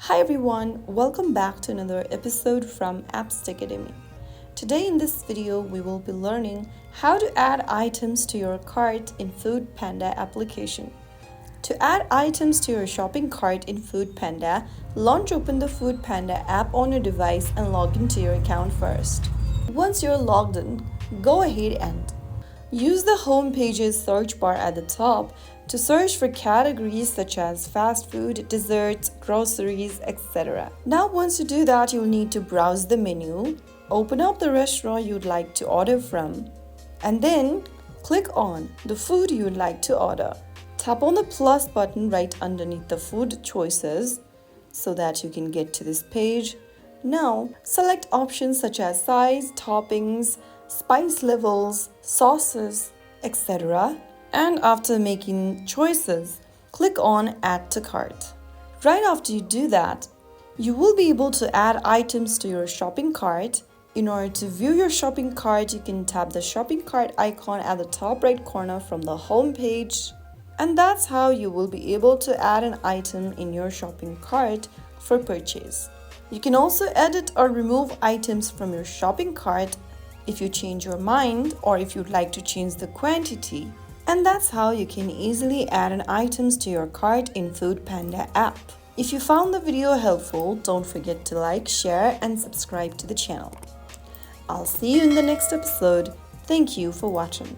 Hi everyone, welcome back to another episode from Apps Academy. Today in this video, we will be learning how to add items to your cart in Foodpanda application. To add items to your shopping cart in Foodpanda, open the Foodpanda app on your device and log into your account first. Once you're logged in, go ahead and use the home page's search bar at the top to search for categories such as fast food, desserts, groceries, etc. Now once you do that, you'll need to browse the menu, open up the restaurant you'd like to order from, and then click on the food you'd like to order. Tap on the plus button right underneath the food choices so that you can get to this page. Now select options such as size, toppings, spice levels, sauces, etc. And after making choices, click on Add to Cart. Right after you do that, you will be able to add items to your shopping cart. In order to view your shopping cart, you can tap the shopping cart icon at the top right corner from the home page. And that's how you will be able to add an item in your shopping cart for purchase. You can also edit or remove items from your shopping cart if you change your mind or if you'd like to change the quantity. And that's how you can easily add an items to your cart in Foodpanda app. If you found the video helpful, don't forget to like, share and subscribe to the channel. I'll see you in the next episode. Thank you for watching.